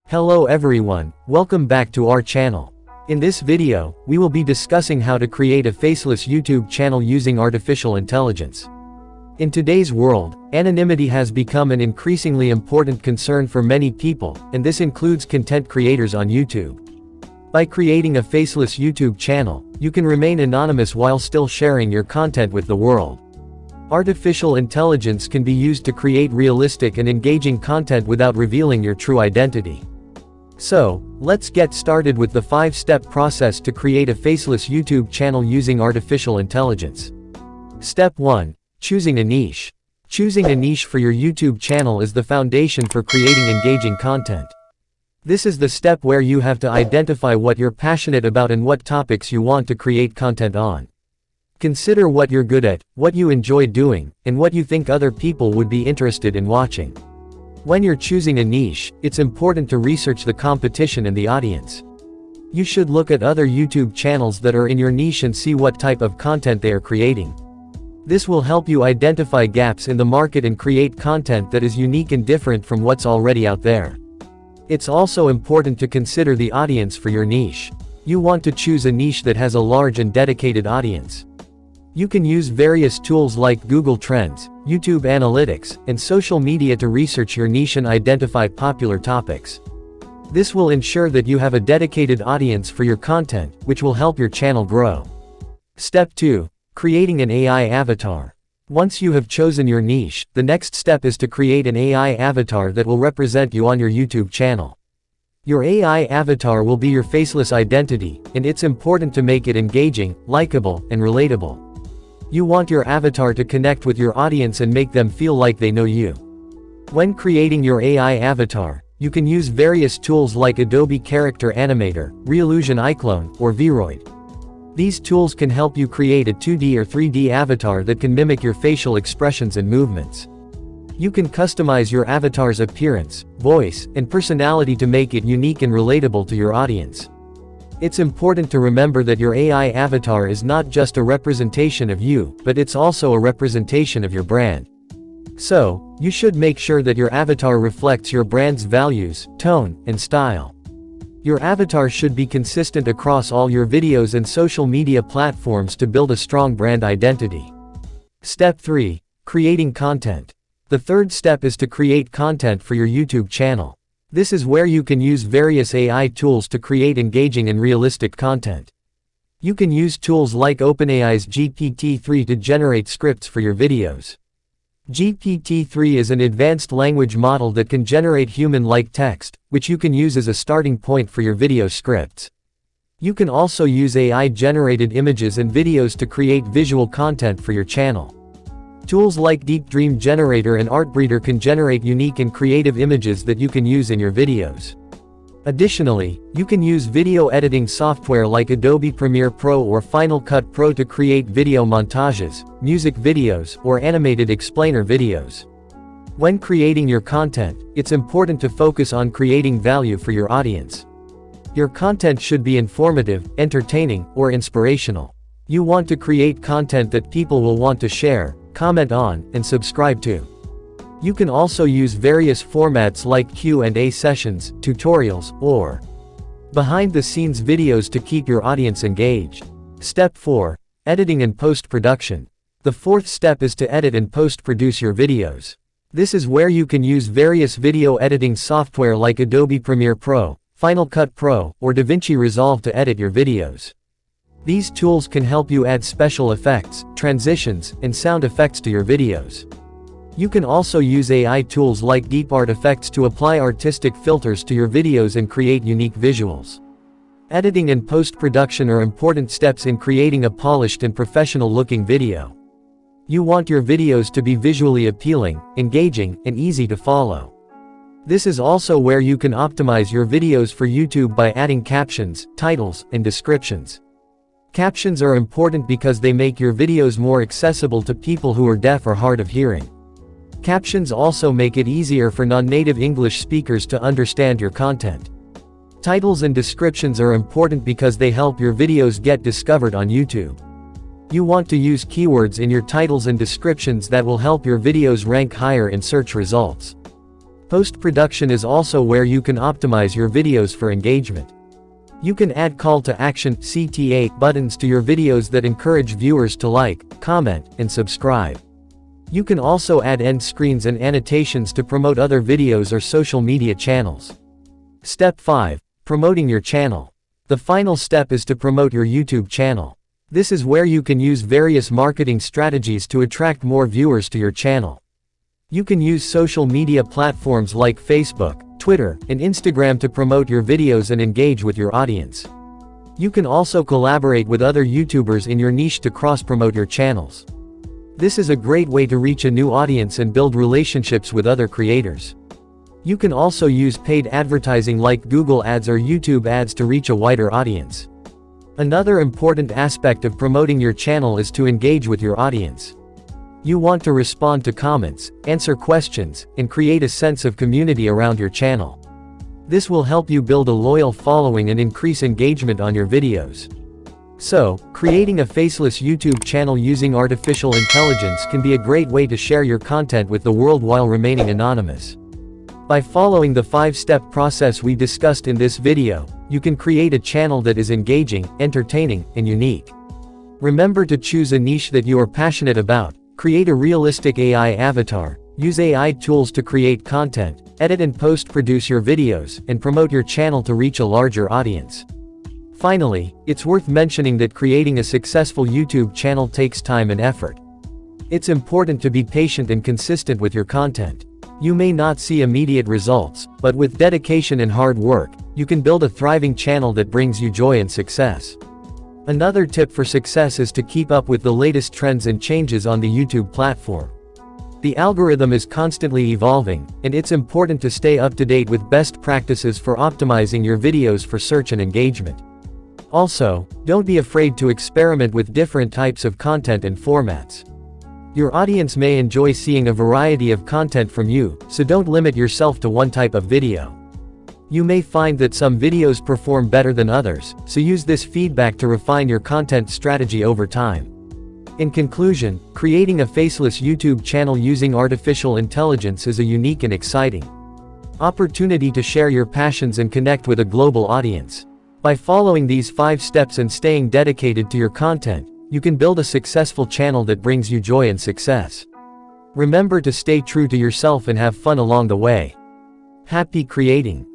Hello everyone, welcome back to our channel. In this video, we will be discussing how to create a faceless YouTube channel using artificial intelligence. In today's world, anonymity has become an increasingly important concern for many people, and this includes content creators on YouTube. By creating a faceless YouTube channel, you can remain anonymous while still sharing your content with the world. Artificial intelligence can be used to create realistic and engaging content without revealing your true identity. So, let's get started with the 5-step process to create a faceless YouTube channel using artificial intelligence. Step 1. Choosing a niche. Choosing a niche for your YouTube channel is the foundation for creating engaging content. This is the step where you have to identify what you're passionate about and what topics you want to create content on. Consider what you're good at, what you enjoy doing, and what you think other people would be interested in watching. When you're choosing a niche, it's important to research the competition and the audience. You should look at other YouTube channels that are in your niche and see what type of content they are creating. This will help you identify gaps in the market and create content that is unique and different from what's already out there. It's also important to consider the audience for your niche. You want to choose a niche that has a large and dedicated audience. You can use various tools like Google Trends, YouTube Analytics, and social media to research your niche and identify popular topics. This will ensure that you have a dedicated audience for your content, which will help your channel grow. Step 2. Creating an AI avatar. Once you have chosen your niche, the next step is to create an AI avatar that will represent you on your YouTube channel. Your AI avatar will be your faceless identity, and it's important to make it engaging, likable, and relatable. You want your avatar to connect with your audience and make them feel like they know you. When creating your AI avatar, you can use various tools like Adobe Character Animator, Reallusion iClone, or Vroid. These tools can help you create a 2D or 3D avatar that can mimic your facial expressions and movements. You can customize your avatar's appearance, voice, and personality to make it unique and relatable to your audience. It's important to remember that your AI avatar is not just a representation of you, but it's also a representation of your brand. So, you should make sure that your avatar reflects your brand's values, tone, and style. Your avatar should be consistent across all your videos and social media platforms to build a strong brand identity. Step 3. Creating content. The third step is to create content for your YouTube channel. This is where you can use various AI tools to create engaging and realistic content. You can use tools like OpenAI's GPT-3 to generate scripts for your videos. GPT-3 is an advanced language model that can generate human-like text, which you can use as a starting point for your video scripts. You can also use AI-generated images and videos to create visual content for your channel. Tools like Deep Dream Generator and Artbreeder can generate unique and creative images that you can use in your videos. Additionally, you can use video editing software like Adobe Premiere Pro or Final Cut Pro to create video montages, music videos, or animated explainer videos. When creating your content, it's important to focus on creating value for your audience. Your content should be informative, entertaining, or inspirational. You want to create content that people will want to share, comment on, and subscribe to. You can also use various formats like Q&A sessions, tutorials, or behind-the-scenes videos to keep your audience engaged. Step 4. Editing and post-production. The fourth step is to edit and post-produce your videos. This is where you can use various video editing software like Adobe Premiere Pro, Final Cut Pro, or DaVinci Resolve to edit your videos. These tools can help you add special effects, transitions, and sound effects to your videos. You can also use AI tools like Deep Art Effects to apply artistic filters to your videos and create unique visuals. Editing and post-production are important steps in creating a polished and professional-looking video. You want your videos to be visually appealing, engaging, and easy to follow. This is also where you can optimize your videos for YouTube by adding captions, titles, and descriptions. Captions are important because they make your videos more accessible to people who are deaf or hard of hearing. Captions also make it easier for non-native English speakers to understand your content. Titles and descriptions are important because they help your videos get discovered on YouTube. You want to use keywords in your titles and descriptions that will help your videos rank higher in search results. Post-production is also where you can optimize your videos for engagement. You can add call to action (CTA) buttons to your videos that encourage viewers to like, comment, and subscribe. You can also add end screens and annotations to promote other videos or social media channels. Step 5. Promoting your channel. The final step is to promote your YouTube channel. This is where you can use various marketing strategies to attract more viewers to your channel. You can use social media platforms like Facebook, Twitter, and Instagram to promote your videos and engage with your audience. You can also collaborate with other YouTubers in your niche to cross-promote your channels. This is a great way to reach a new audience and build relationships with other creators. You can also use paid advertising like Google Ads or YouTube Ads to reach a wider audience. Another important aspect of promoting your channel is to engage with your audience. You want to respond to comments, answer questions, and create a sense of community around your channel. This will help you build a loyal following and increase engagement on your videos. So, creating a faceless YouTube channel using artificial intelligence can be a great way to share your content with the world while remaining anonymous. By following the 5-step process we discussed in this video, you can create a channel that is engaging, entertaining, and unique. Remember to choose a niche that you are passionate about. Create a realistic AI avatar, use AI tools to create content, edit and post-produce your videos, and promote your channel to reach a larger audience. Finally, it's worth mentioning that creating a successful YouTube channel takes time and effort. It's important to be patient and consistent with your content. You may not see immediate results, but with dedication and hard work, you can build a thriving channel that brings you joy and success. Another tip for success is to keep up with the latest trends and changes on the YouTube platform. The algorithm is constantly evolving, and it's important to stay up to date with best practices for optimizing your videos for search and engagement. Also, don't be afraid to experiment with different types of content and formats. Your audience may enjoy seeing a variety of content from you, so don't limit yourself to one type of video. You may find that some videos perform better than others, so use this feedback to refine your content strategy over time. In conclusion, creating a faceless YouTube channel using artificial intelligence is a unique and exciting opportunity to share your passions and connect with a global audience. By following these 5 steps and staying dedicated to your content, you can build a successful channel that brings you joy and success. Remember to stay true to yourself and have fun along the way. Happy creating!